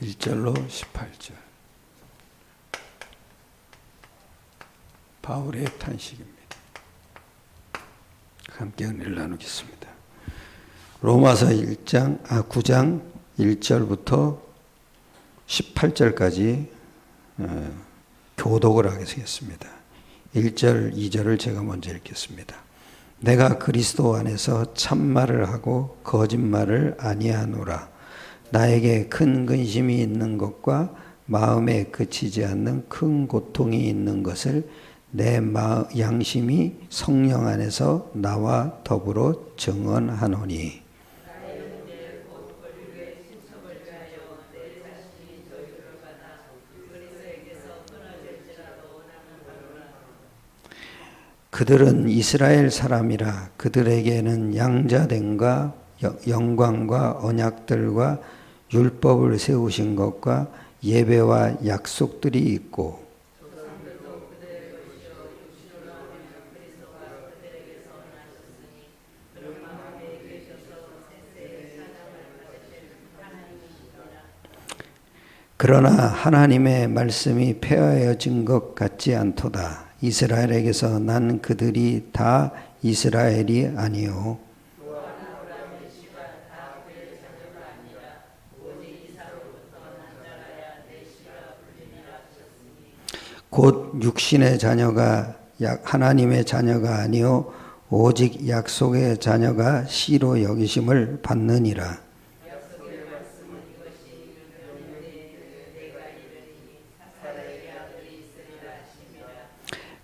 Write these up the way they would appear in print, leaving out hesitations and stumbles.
1절로 18절. 바울의 탄식입니다. 함께 은혜를 나누겠습니다. 로마서 9장 1절부터 18절까지 교독을 하겠습니다. 1절, 2절을 제가 먼저 읽겠습니다. 내가 그리스도 안에서 참말을 하고 거짓말을 아니하노라. 나에게 큰 근심이 있는 것과 마음에 그치지 않는 큰 고통이 있는 것을 내 양심이 성령 안에서 나와 더불어 증언하노니 그들은 이스라엘 사람이라. 그들에게는 양자됨과 영광과 언약들과 율법을 세우신 것과 예배와 약속들이 있고 그러나 하나님의 말씀이 폐하여진 것 같지 않도다. 이스라엘에게서 난 그들이 다 이스라엘이 아니요 곧 육신의 자녀가 하나님의 자녀가 아니요 오직 약속의 자녀가 씨로 여기심을 받느니라.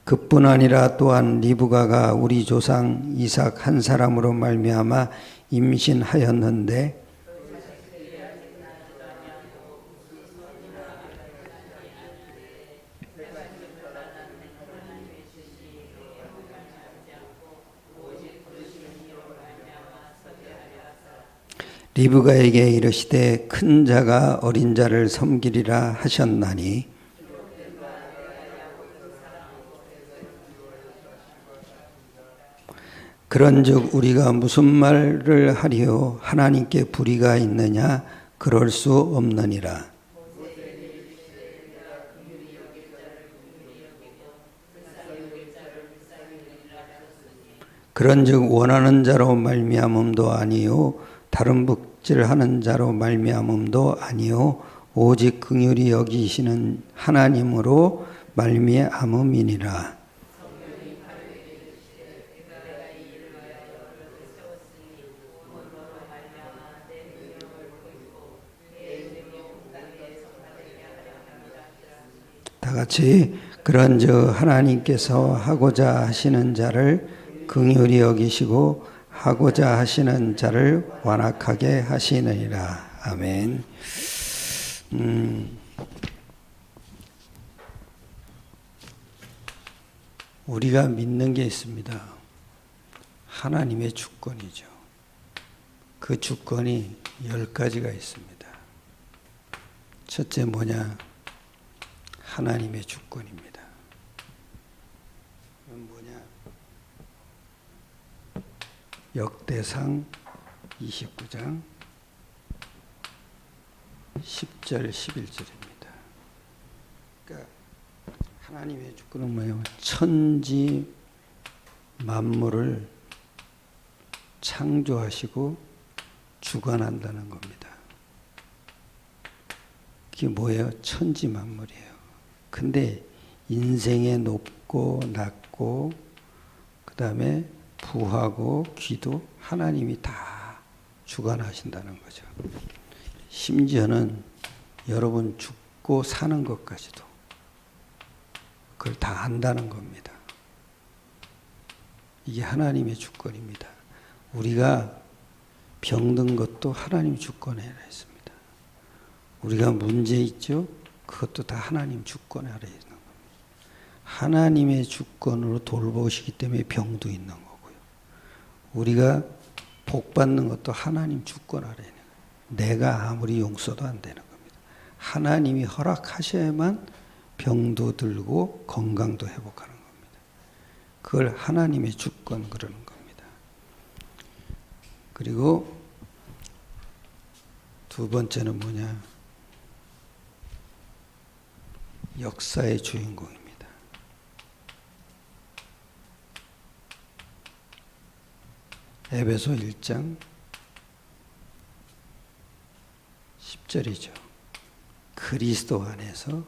그뿐 아니라 또한 리브가가 우리 조상 이삭 한 사람으로 말미암아 임신하였는데 리브가에게 이르시되 큰 자가 어린 자를 섬기리라 하셨나니 그런즉 우리가 무슨 말을 하리요? 하나님께 불의가 있느냐? 그럴 수 없느니라. 그런즉 원하는 자로 말미암음도 아니요 다른 복질하는 자로 말미암음도 아니요 오직 긍휼히 여기시는 하나님으로 말미암음이니라. 다 같이 그런즉 하나님께서 하고자 하시는 자를 긍휼히 여기시고 하고자 하시는 자를 완악하게 하시느니라. 아멘. 우리가 믿는 게 있습니다. 하나님의 주권이죠. 그 주권이 10가지가 있습니다. 첫째 뭐냐? 하나님의 주권입니다. 그건 뭐냐? 역대상 29장 10절 11절입니다. 그러니까 하나님의 주권은 뭐예요? 천지 만물을 창조하시고 주관한다는 겁니다. 그게 뭐예요? 천지 만물이에요. 근데 인생의 높고 낮고 그 다음에 부하고 귀도 하나님이 다 주관하신다는 거죠. 심지어는 여러분 죽고 사는 것까지도 그걸 다 안다는 겁니다. 이게 하나님의 주권입니다. 우리가 병든 것도 하나님 주권 아래 있습니다. 우리가 문제 있죠? 그것도 다 하나님 주권 아래 있는 겁니다. 하나님의 주권으로 돌보시기 때문에 병도 있는 거고요. 우리가 복 받는 것도 하나님 주권 아래 있는 거예요. 내가 아무리 용서도 안 되는 겁니다. 하나님이 허락하셔야만 병도 들고 건강도 회복하는 겁니다. 그걸 하나님의 주권 그러는 겁니다. 그리고 두 번째는 뭐냐? 역사의 주인공입니다. 에베소 1장 10절이죠. 그리스도 안에서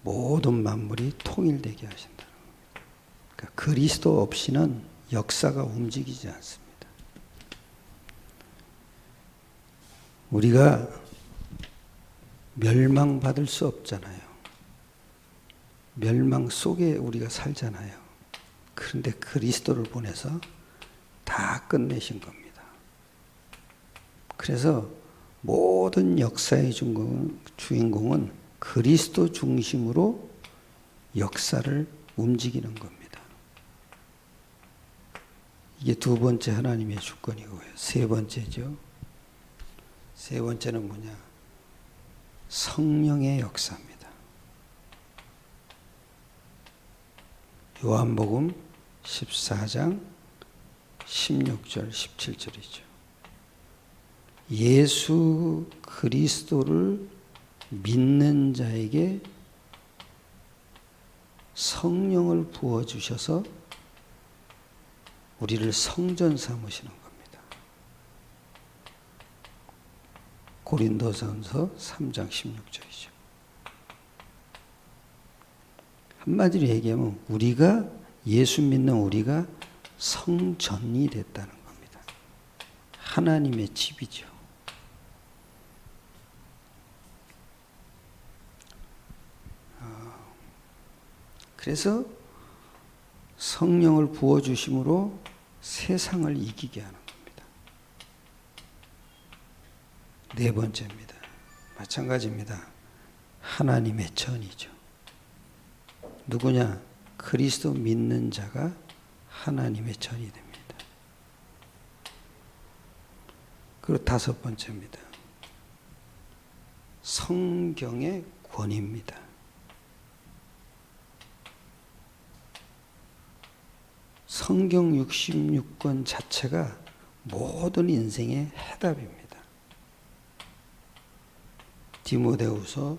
모든 만물이 통일되게 하신다는 겁니다. 그러니까 그리스도 없이는 역사가 움직이지 않습니다. 우리가 멸망받을 수 없잖아요. 멸망 속에 우리가 살잖아요. 그런데 그리스도를 보내서 다 끝내신 겁니다. 그래서 모든 역사의 주인공은 그리스도 중심으로 역사를 움직이는 겁니다. 이게 두 번째 하나님의 주권이고요. 세 번째죠. 세 번째는 뭐냐? 성령의 역사입니다. 요한복음 14장 16절 17절이죠. 예수 그리스도를 믿는 자에게 성령을 부어주셔서 우리를 성전 삼으시는 겁니다. 고린도전서 3장 16절이죠. 한마디로 얘기하면 우리가 예수 믿는 우리가 성전이 됐다는 겁니다. 하나님의 집이죠. 그래서 성령을 부어주심으로 세상을 이기게 하는 겁니다. 네 번째입니다. 마찬가지입니다. 하나님의 전이죠. 누구냐? 그리스도 믿는 자가 하나님의 전이 됩니다. 그리고 다섯 번째입니다. 성경의 권위입니다. 성경 66권 자체가 모든 인생의 해답입니다. 디모데후서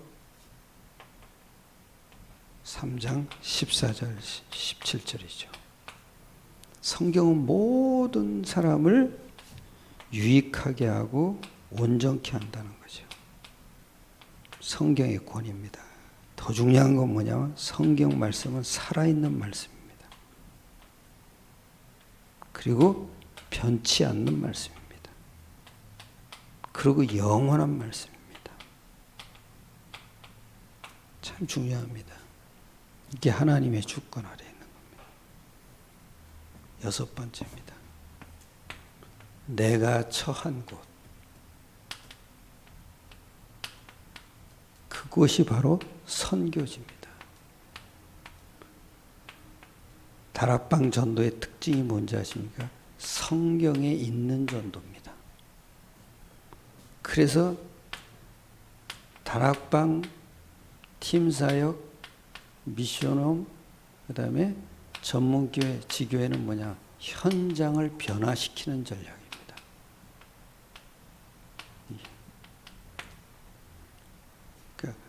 3장 14절 17절이죠. 성경은 모든 사람을 유익하게 하고 온전케 한다는 거죠. 성경의 권위입니다. 더 중요한 건 뭐냐면 성경 말씀은 살아있는 말씀입니다. 그리고 변치 않는 말씀입니다. 그리고 영원한 말씀입니다. 참 중요합니다. 이게 하나님의 주권 아래에 있는 겁니다. 여섯 번째입니다. 내가 처한 곳. 그곳이 바로 선교지입니다. 다락방 전도의 특징이 뭔지 아십니까? 성경에 있는 전도입니다. 그래서 다락방, 팀사역, 미션홈, 그 다음에 전문교회, 지교회는 뭐냐? 현장을 변화시키는 전략입니다. 그러니까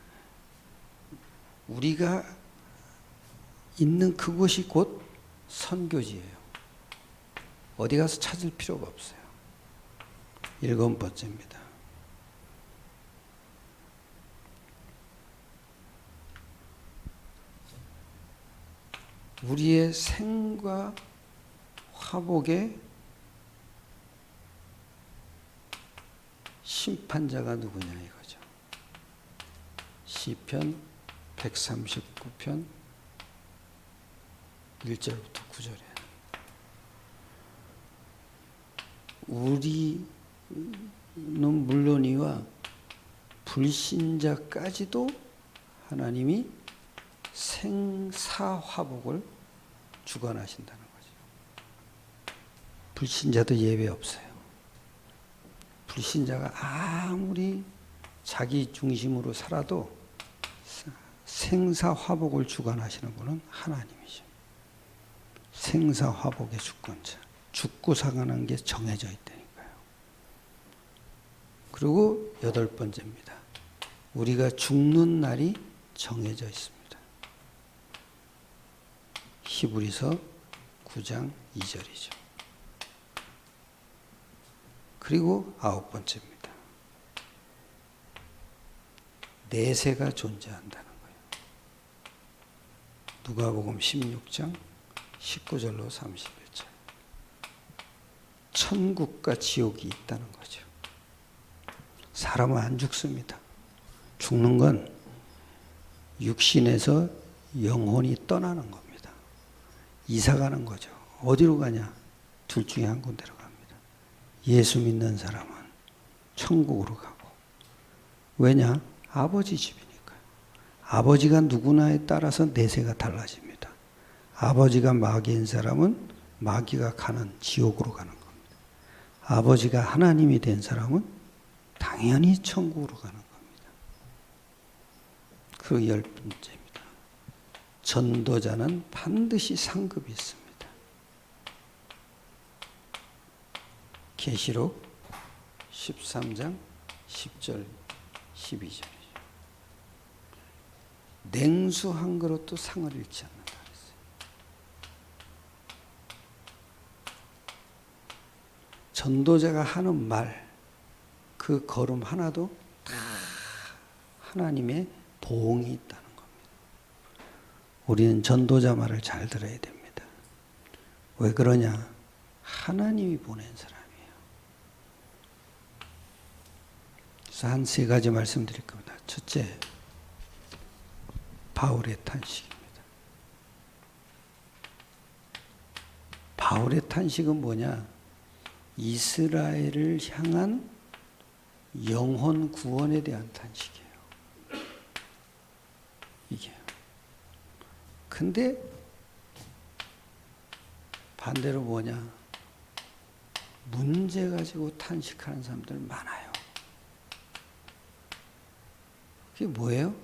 우리가 있는 그곳이 곧 선교지예요. 어디 가서 찾을 필요가 없어요. 일곱 번째입니다. 우리의 생과 화복의 심판자가 누구냐 이거죠. 시편 139편 1절부터 9절에 우리는 물론이와 불신자까지도 하나님이 생사화복을 주관하신다는 거죠. 불신자도 예외 없어요. 불신자가 아무리 자기 중심으로 살아도 생사화복을 주관하시는 분은 하나님이죠. 생사화복의 주권자. 죽고 살아나는 게 정해져 있다니까요. 그리고 여덟 번째입니다. 우리가 죽는 날이 정해져 있습니다. 히브리서 9장 2절이죠. 그리고 9번째입니다. 내세가 존재한다는 거예요. 누가복음 16장 19절로 31절. 천국과 지옥이 있다는 거죠. 사람은 안 죽습니다. 죽는 건 육신에서 영혼이 떠나는 겁니다. 이사 가는 거죠. 어디로 가냐? 둘 중에 한 군데로 갑니다. 예수 믿는 사람은 천국으로 가고. 왜냐? 아버지 집이니까요. 아버지가 누구나에 따라서 내세가 달라집니다. 아버지가 마귀인 사람은 마귀가 가는 지옥으로 가는 겁니다. 아버지가 하나님이 된 사람은 당연히 천국으로 가는 겁니다. 그 10번째입니다. 전도자는 반드시 상급이 있습니다. 계시록 13장 10절 12절이죠. 냉수 한 그릇도 상을 잃지 않는다 그랬어요. 전도자가 하는 말, 그 걸음 하나도 다 하나님의 보응이 있다는 겁니다. 우리는 전도자 말을 잘 들어야 됩니다. 왜 그러냐? 하나님이 보낸 사람이에요. 그래서 한 3가지 말씀드릴 겁니다. 첫째, 바울의 탄식입니다. 바울의 탄식은 뭐냐? 이스라엘을 향한 영혼 구원에 대한 탄식이에요. 이게. 근데 반대로 뭐냐? 문제 가지고 탄식하는 사람들 많아요. 그게 뭐예요?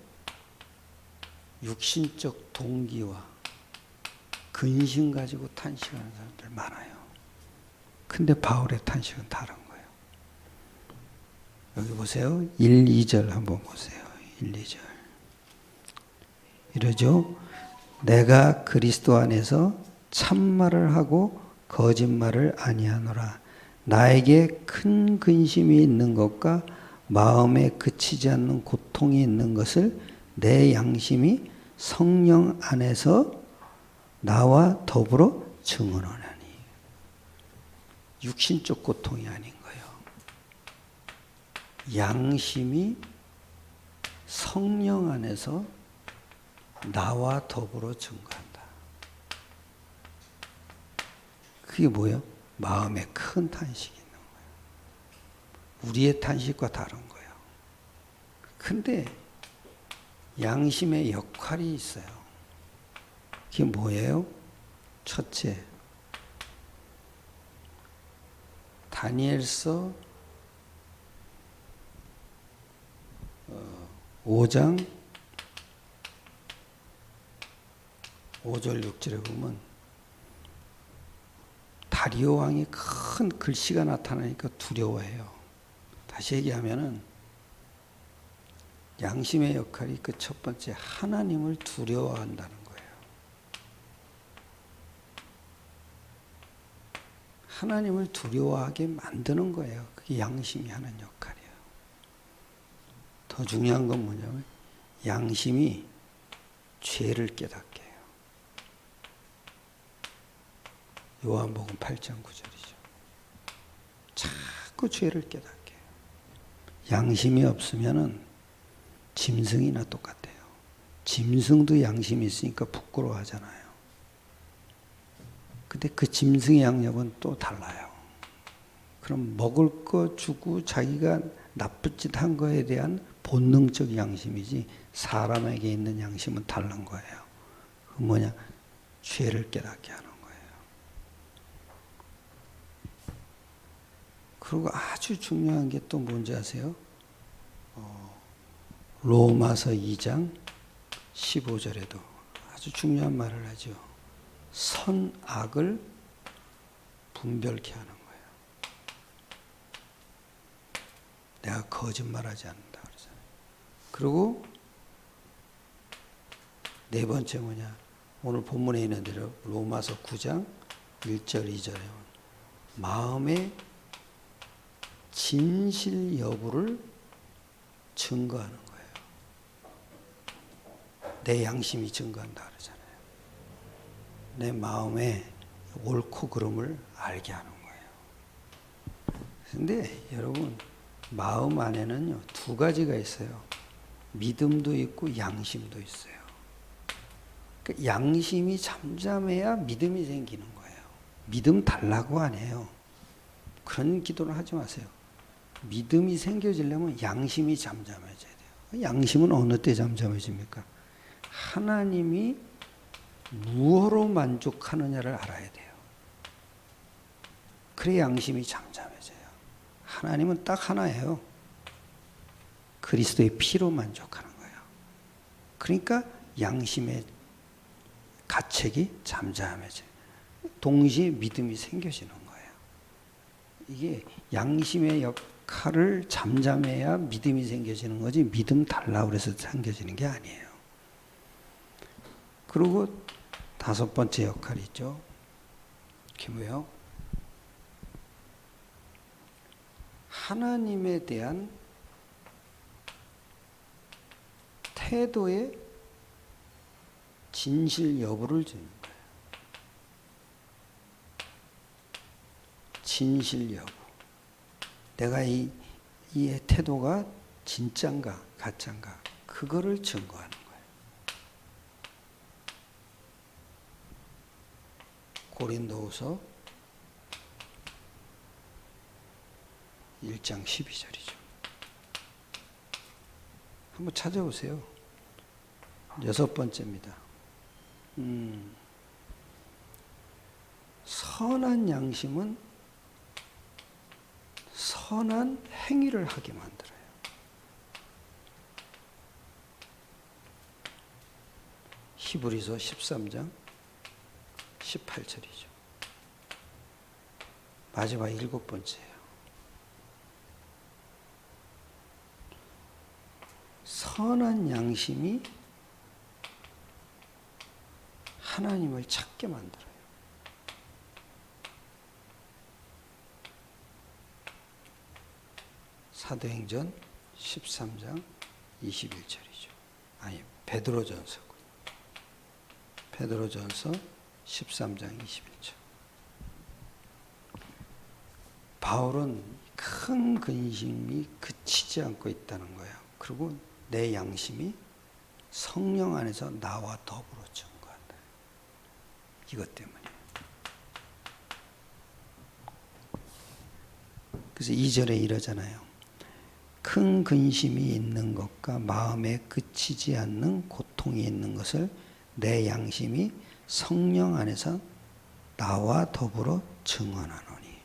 육신적 동기와 근심 가지고 탄식하는 사람들 많아요. 근데 바울의 탄식은 다른 거예요. 여기 보세요. 1, 2절 한번 보세요. 1, 2절. 이러죠. 내가 그리스도 안에서 참말을 하고 거짓말을 아니하노라. 나에게 큰 근심이 있는 것과 마음에 그치지 않는 고통이 있는 것을 내 양심이 성령 안에서 나와 더불어 증언하나니. 육신적 고통이 아닌 거예요. 양심이 성령 안에서 나와 더불어 증거한다. 그게 뭐예요? 마음에 큰 탄식이 있는 거예요. 우리의 탄식과 다른 거예요. 근데 양심의 역할이 있어요. 그게 뭐예요? 첫째, 다니엘서 5장 5절 6절에 보면 다리오 왕이 큰 글씨가 나타나니까 두려워해요. 다시 얘기하면은 양심의 역할이 그 첫 번째 하나님을 두려워한다는 거예요. 하나님을 두려워하게 만드는 거예요. 그게 양심이 하는 역할이에요. 더 중요한 건 뭐냐면 양심이 죄를 깨닫게 해요. 요한복음 8장 9절이죠. 자꾸 죄를 깨닫게 해요. 양심이 없으면은 짐승이나 똑같아요. 짐승도 양심이 있으니까 부끄러워하잖아요. 근데 그 짐승의 양념은 또 달라요. 그럼 먹을 거 주고 자기가 나쁜 짓 한 거에 대한 본능적 양심이지 사람에게 있는 양심은 다른 거예요. 그 뭐냐? 죄를 깨닫게 하는 거예요. 그리고 아주 중요한 게 또 뭔지 아세요? 로마서 2장 15절에도 아주 중요한 말을 하죠. 선악을 분별케 하는 거예요. 내가 거짓말하지 않는다 그러잖아요. 그리고 네 번째 뭐냐? 오늘 본문에 있는 대로 로마서 9장 1절 2절에 마음의 진실 여부를 증거하는 거예요. 내 양심이 증거한다 그러잖아요. 내 마음의 옳고 그름을 알게 하는 거예요. 근데 여러분 마음 안에는요 두 가지가 있어요. 믿음도 있고 양심도 있어요. 그러니까 양심이 잠잠해야 믿음이 생기는 거예요. 믿음 달라고 안 해요. 그런 기도를 하지 마세요. 믿음이 생겨지려면 양심이 잠잠해져야 돼요. 양심은 어느 때 잠잠해집니까? 하나님이 무엇으로 만족하느냐를 알아야 돼요. 그래 양심이 잠잠해져요. 하나님은 딱 하나예요. 그리스도의 피로 만족하는 거예요. 그러니까 양심의 가책이 잠잠해져요. 동시에 믿음이 생겨지는 거예요. 이게 양심의 역할을 잠잠해야 믿음이 생겨지는 거지 믿음 달라고 그래서 생겨지는 게 아니에요. 그리고 다섯 번째 역할이 있죠. 그게 뭐예요? 하나님에 대한 태도의 진실 여부를 주는 거예요. 진실 여부. 내가 이 태도가 진짠가 가짠가 그거를 증거하는 거예요. 고린도후서 1장 12절이죠. 한번 찾아보세요. 여섯 번째입니다. 선한 양심은 선한 행위를 하게 만들어요. 히브리서 13장 18절이죠. 마지막 일곱 번째예요. 선한 양심이 하나님을 찾게 만들어요. 사도행전 13장 21절이죠. 아니, 베드로전서고. 베드로전서 13장 21절. 바울은 큰 근심이 그치지 않고 있다는 거예요. 그리고 내 양심이 성령 안에서 나와 더불어 증거한다. 이것 때문에. 그래서 2절에 이러잖아요. 큰 근심이 있는 것과 마음에 그치지 않는 고통이 있는 것을 내 양심이 성령 안에서 나와 더불어 증언하노니.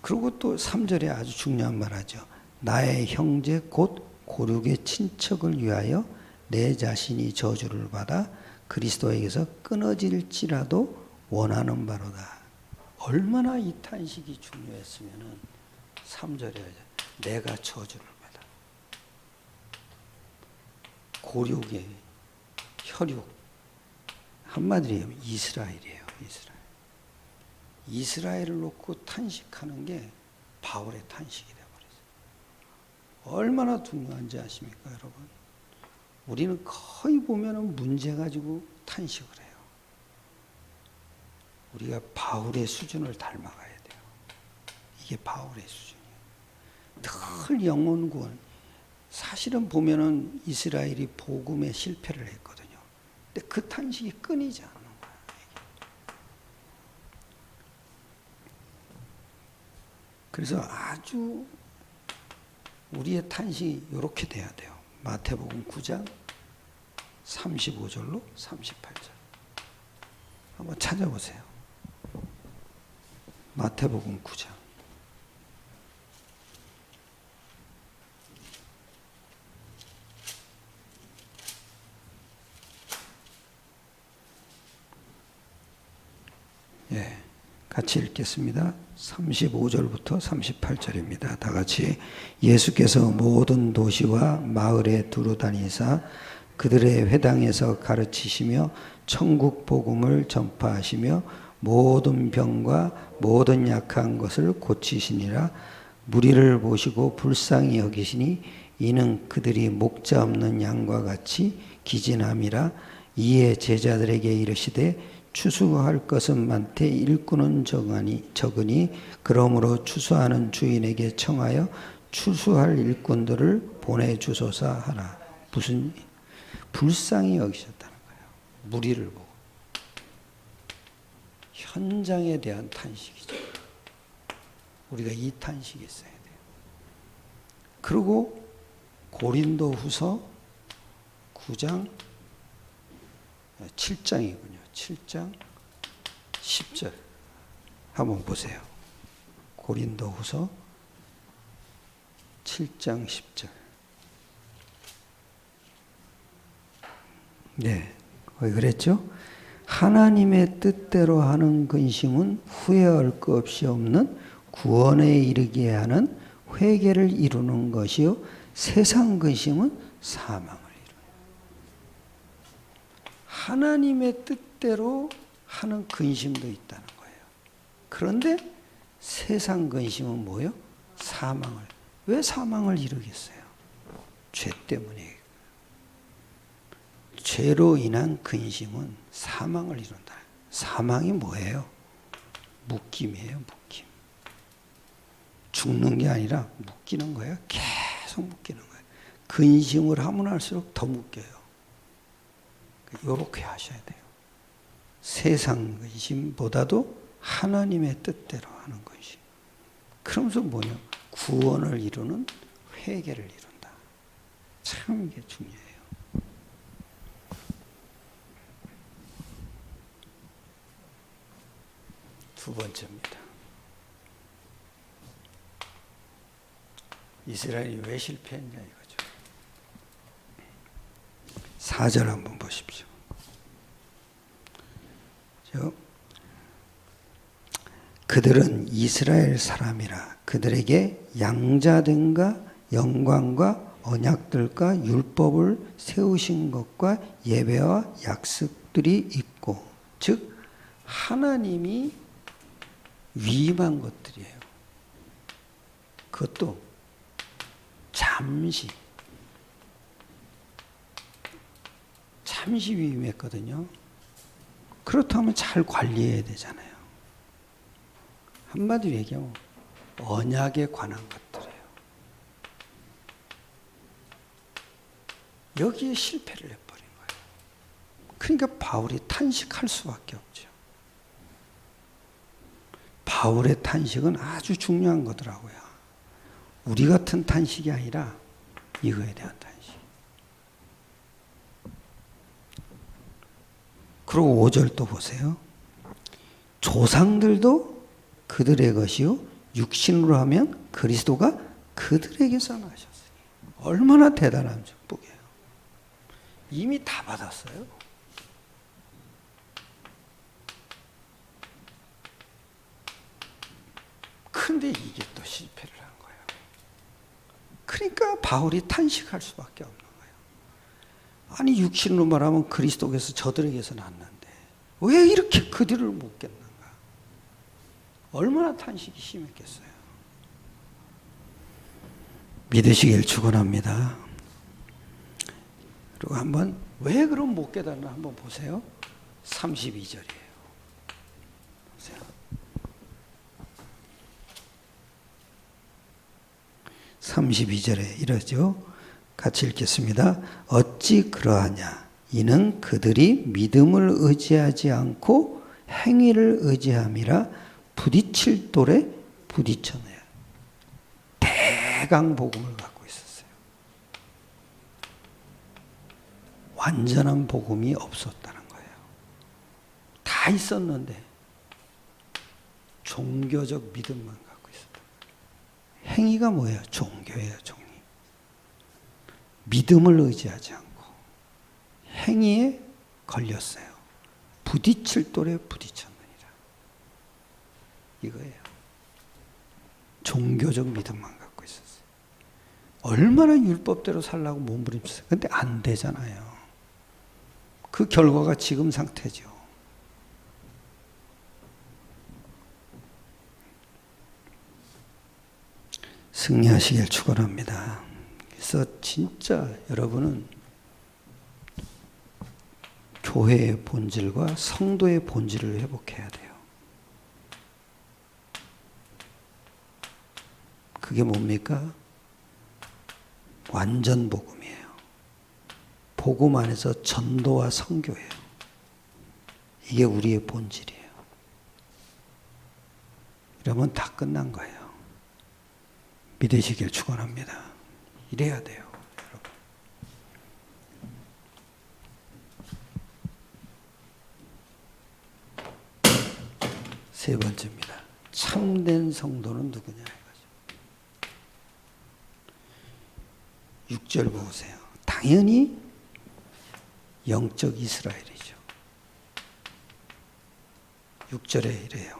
그리고 또 3절에 아주 중요한 말 하죠. 나의 형제 곧 고륙의 친척을 위하여 내 자신이 저주를 받아 그리스도에게서 끊어질지라도 원하는 바로다. 얼마나 이 탄식이 중요했으면은 3절에 하죠. 내가 저주를 받아. 고륙의 혈육. 한마디로 얘기하면 이스라엘이에요. 이스라엘을 놓고 탄식하는 게 바울의 탄식이 되어버렸어요. 얼마나 중요한지 아십니까, 여러분? 우리는 거의 보면은 문제 가지고 탄식을 해요. 우리가 바울의 수준을 닮아가야 돼요. 이게 바울의 수준이에요. 늘 영혼 구원. 사실은 보면은 이스라엘이 복음에 실패를 했거든요. 근데 그 탄식이 끊이지 않는 거예요. 그래서 아주 우리의 탄식이 이렇게 돼야 돼요. 마태복음 9장 35절로 38절. 한번 찾아보세요. 마태복음 9장. 같이 읽겠습니다. 35절부터 38절입니다. 다 같이. 예수께서 모든 도시와 마을에 두루다니사 그들의 회당에서 가르치시며 천국 복음을 전파하시며 모든 병과 모든 약한 것을 고치시니라. 무리를 보시고 불쌍히 여기시니 이는 그들이 목자 없는 양과 같이 기진함이라. 이에 제자들에게 이르시되 추수할 것은 많되 일꾼은 적으니 그러므로 추수하는 주인에게 청하여 추수할 일꾼들을 보내주소서 하라. 무슨 불쌍히 여기셨다는 거예요. 무리를 보고. 현장에 대한 탄식이죠. 우리가 이 탄식이 있어야 돼요. 그리고 고린도후서 9장 7장이군요. 7장 10절 한번 보세요. 고린도후서 7장 10절. 네, 거기 그랬죠? 하나님의 뜻대로 하는 근심은 후회할 것 없이 없는 구원에 이르게 하는 회개를 이루는 것이요 세상 근심은 사망을 이루는. 하나님의 뜻대로 하는 근심도 있다는 거예요. 그런데 세상 근심은 뭐예요? 사망을. 왜 사망을 이루겠어요? 죄 때문에. 죄로 인한 근심은 사망을 이룬다. 사망이 뭐예요? 묶임이에요, 묶임. 죽는 게 아니라 묶이는 거예요. 계속 묶이는 거예요. 근심을 하면 할수록 더 묶여요. 이렇게 하셔야 돼요. 세상 근심보다도 하나님의 뜻대로 하는 근심. 그러면서 뭐냐? 구원을 이루는 회개를 이룬다. 참 이게 중요해요. 두 번째입니다. 이스라엘이 왜 실패했냐 이거죠. 4절 한번 보십시오. 그들은 이스라엘 사람이라 그들에게 양자됨과 영광과 언약들과 율법을 세우신 것과 예배와 약속들이 있고, 즉 하나님이 위임한 것들이에요. 그것도 잠시 위임했거든요. 그렇다면 잘 관리해야 되잖아요. 한마디로 얘기하면 언약에 관한 것들이에요. 여기에 실패를 해버린 거예요. 그러니까 바울이 탄식할 수밖에 없죠. 바울의 탄식은 아주 중요한 거더라고요. 우리 같은 탄식이 아니라 이거에 대한 탄식. 그리고 5절 또 보세요. 조상들도 그들의 것이요 육신으로 하면 그리스도가 그들에게서 나셨으니. 얼마나 대단한 축복이에요. 이미 다 받았어요. 근데 이게 또 실패를 한 거예요. 그러니까 바울이 탄식할 수밖에 없는 거예요. 아니 육신으로 말하면 그리스도께서 저들에게서 났는데 왜 이렇게 그들을 못 깼는가. 얼마나 탄식이 심했겠어요. 믿으시길 축원합니다. 그리고 한번 왜 그럼 못 깨달나 한번 보세요. 32절이에요. 보세요. 32절에 이러죠. 같이 읽겠습니다. 어찌 그러하냐. 이는 그들이 믿음을 의지하지 않고 행위를 의지함이라 부딪힐 돌에 부딪혔네요. 대강 복음을 갖고 있었어요. 완전한 복음이 없었다는 거예요. 다 있었는데 종교적 믿음만 갖고 있었다. 행위가 뭐예요? 종교예요, 종이. 믿음을 의지하지 않고 행위에 걸렸어요. 부딪힐 돌에 부딪혔느니라. 이거예요. 종교적 믿음만 갖고 있었어요. 얼마나 율법대로 살라고 몸부림쳤어요. 근데 안 되잖아요. 그 결과가 지금 상태죠. 승리하시길 축원합니다. 그래서 진짜 여러분은 교회의 본질과 성도의 본질을 회복해야 돼요. 그게 뭡니까? 완전 복음이에요. 복음 안에서 전도와 선교예요. 이게 우리의 본질이에요. 이러면 다 끝난 거예요. 믿으시길 축원합니다. 이래야 돼요, 여러분. 세 번째입니다. 참된 성도는 누구냐 이거죠. 6절 보세요. 당연히 영적 이스라엘이죠. 6절에 이래요.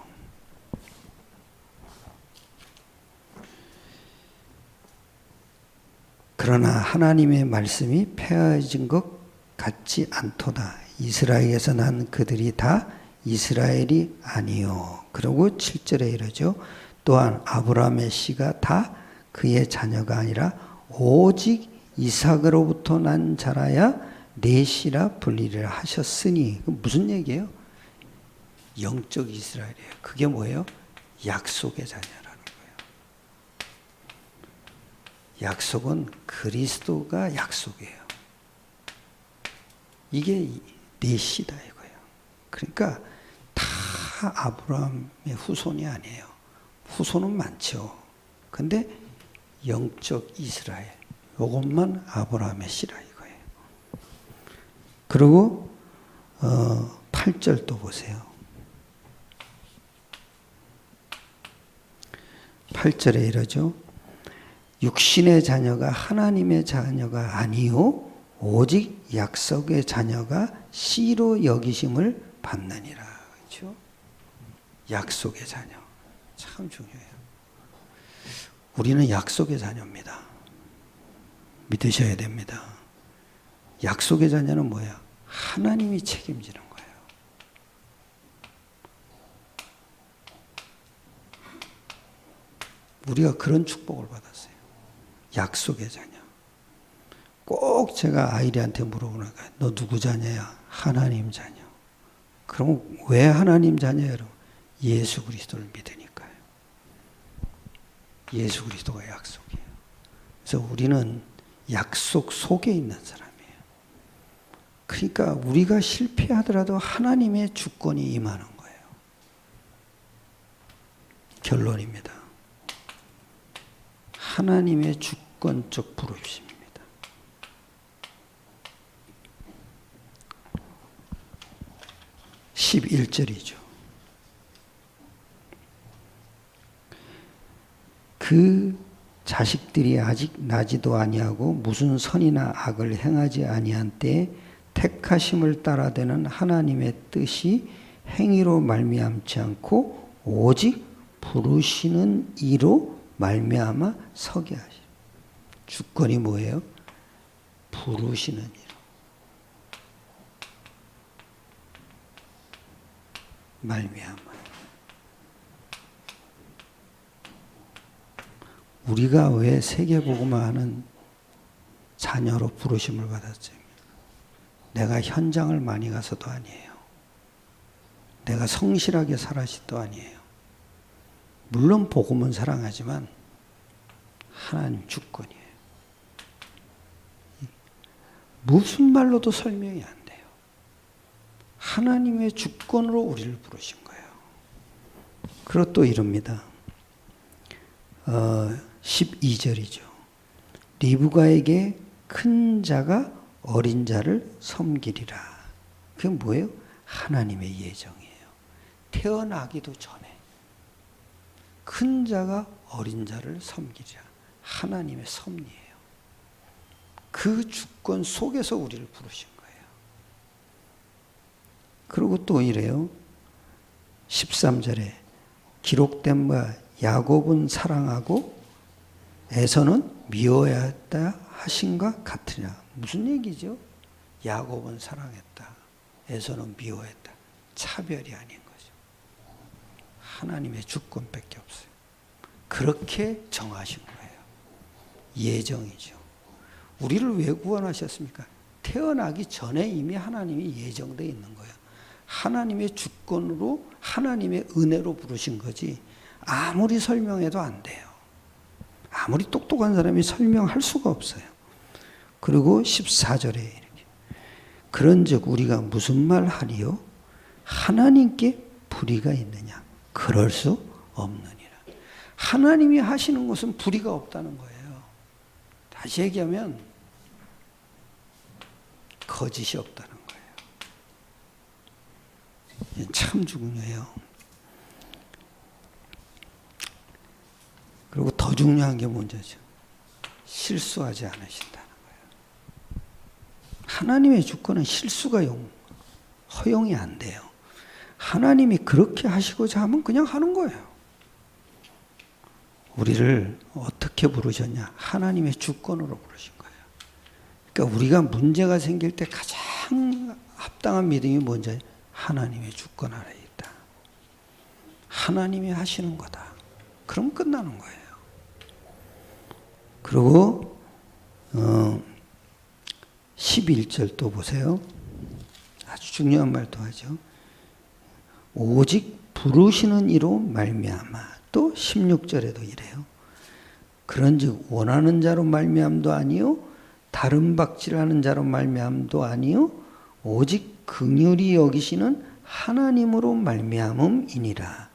그러나 하나님의 말씀이 폐하여진 것 같지 않도다. 이스라엘에서 난 그들이 다 이스라엘이 아니요. 그리고 7절에 이러죠. 또한 아브라함의 씨가 다 그의 자녀가 아니라 오직 이삭으로부터 난 자라야 내 씨라 불리리라 하셨으니. 무슨 얘기예요? 영적 이스라엘이에요. 그게 뭐예요? 약속의 자녀라는 거예요. 약속은 그리스도가 약속이에요. 이게 내 씨다 이거예요. 그러니까 다 아브라함의 후손이 아니에요. 후손은 많죠. 근데 영적 이스라엘, 이것만 아브라함의 씨라 이거예요. 그리고 8절 또 보세요. 8절에 이러죠. 육신의 자녀가 하나님의 자녀가 아니요 오직 약속의 자녀가 씨로 여기심을 받느니라. 그렇죠? 약속의 자녀. 참 중요해요. 우리는 약속의 자녀입니다. 믿으셔야 됩니다. 약속의 자녀는 뭐야? 하나님이 책임지는 거예요. 우리가 그런 축복을 받았어요. 약속의 자녀. 꼭 제가 아이리한테 물어보는 거예요. 너 누구 자녀야? 하나님 자녀. 그럼 왜 하나님 자녀예요? 예수 그리스도를 믿으니까요. 예수 그리스도가 약속이에요. 그래서 우리는 약속 속에 있는 사람이에요. 그러니까 우리가 실패하더라도 하나님의 주권이 임하는 거예요. 결론입니다. 하나님의 주권적 부르심입니다. 11절이죠. 그 자식들이 아직 나지도 아니하고 무슨 선이나 악을 행하지 아니한 때에 택하심을 따라되는 하나님의 뜻이 행위로 말미암지 않고 오직 부르시는 이로 말미암아 서게 하시라. 주권이 뭐예요? 부르시는 이로. 말미암아. 우리가 왜 세계복음화 하는 자녀로 부르심을 받았죠? 내가 현장을 많이 가서도 아니에요. 내가 성실하게 살아서도 아니에요. 물론 복음은 사랑하지만 하나님 주권이에요. 무슨 말로도 설명이 안 돼요. 하나님의 주권으로 우리를 부르신 거예요. 그리고 또 이럽니다. 12절이죠. 리브가에게 큰 자가 어린 자를 섬기리라. 그게 뭐예요? 하나님의 예정이에요. 태어나기도 전에 큰 자가 어린 자를 섬기리라. 하나님의 섭리예요. 그 주권 속에서 우리를 부르신 거예요. 그리고 또 이래요. 13절에 기록된 바 야곱은 사랑하고 에서는 미워해야 했다 하신과 같으냐. 무슨 얘기죠? 야곱은 사랑했다, 에서는 미워했다. 차별이 아닌 거죠. 하나님의 주권밖에 없어요. 그렇게 정하신 거예요. 예정이죠. 우리를 왜 구원하셨습니까? 태어나기 전에 이미 하나님이 예정되어 있는 거예요. 하나님의 주권으로, 하나님의 은혜로 부르신 거지 아무리 설명해도 안 돼요. 아무리 똑똑한 사람이 설명할 수가 없어요. 그리고 14절에 이렇게 그런즉 우리가 무슨 말 하리요? 하나님께 불의가 있느냐? 그럴 수 없느니라. 하나님이 하시는 것은 불의가 없다는 거예요. 다시 얘기하면 거짓이 없다는 거예요. 참 중요해요. 그리고 더 중요한 게 뭔지죠? 실수하지 않으신다는 거예요. 하나님의 주권은 실수가 허용이 안 돼요. 하나님이 그렇게 하시고자 하면 그냥 하는 거예요. 우리를 어떻게 부르셨냐? 하나님의 주권으로 부르신 거예요. 그러니까 우리가 문제가 생길 때 가장 합당한 믿음이 뭔지? 하나님의 주권 아래에 있다. 하나님이 하시는 거다. 그럼 끝나는 거예요. 그리고 11절 또 보세요. 아주 중요한 말도 하죠. 오직 부르시는 이로 말미암아. 또 16절에도 이래요. 그런즉 원하는 자로 말미암도 아니요 다른 박질하는 자로 말미암도 아니요 오직 긍휼히 여기시는 하나님으로 말미암음이니라.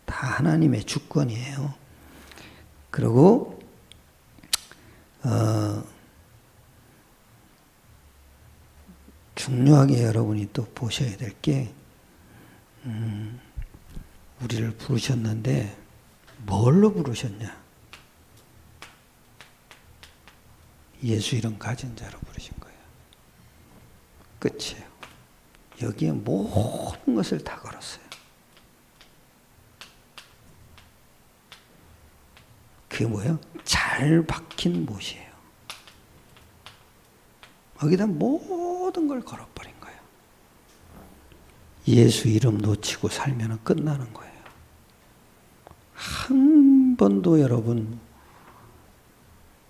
다 하나님의 주권이에요. 그리고 중요하게 여러분이 또 보셔야 될 게 우리를 부르셨는데 뭘로 부르셨냐? 예수 이름 가진 자로 부르신 거예요. 끝이에요. 여기에 모든 것을 다 걸었어요. 그게 뭐예요? 잘 박힌 못이에요. 여기다 모든 걸 걸어버린 거예요. 예수 이름 놓치고 살면 끝나는 거예요. 한 번도 여러분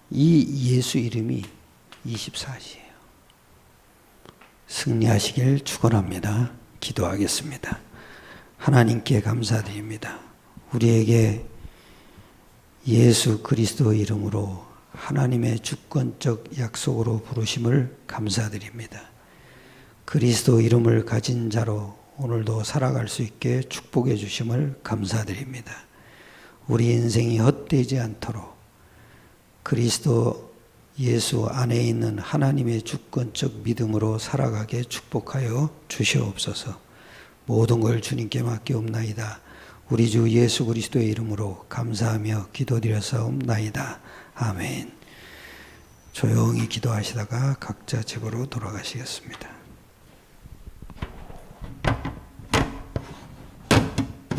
이 예수 이름이 24시예요. 승리하시길 축원합니다. 기도하겠습니다. 하나님께 감사드립니다. 우리에게 예수 그리스도 이름으로 하나님의 주권적 약속으로 부르심을 감사드립니다. 그리스도 이름을 가진 자로 오늘도 살아갈 수 있게 축복해 주심을 감사드립니다. 우리 인생이 헛되지 않도록 그리스도 예수 안에 있는 하나님의 주권적 믿음으로 살아가게 축복하여 주시옵소서. 모든 걸 주님께 맡기옵나이다. 우리 주 예수 그리스도의 이름으로 감사하며 기도드렸사옵나이다. 아멘. 조용히 기도하시다가 각자 집으로 돌아가시겠습니다.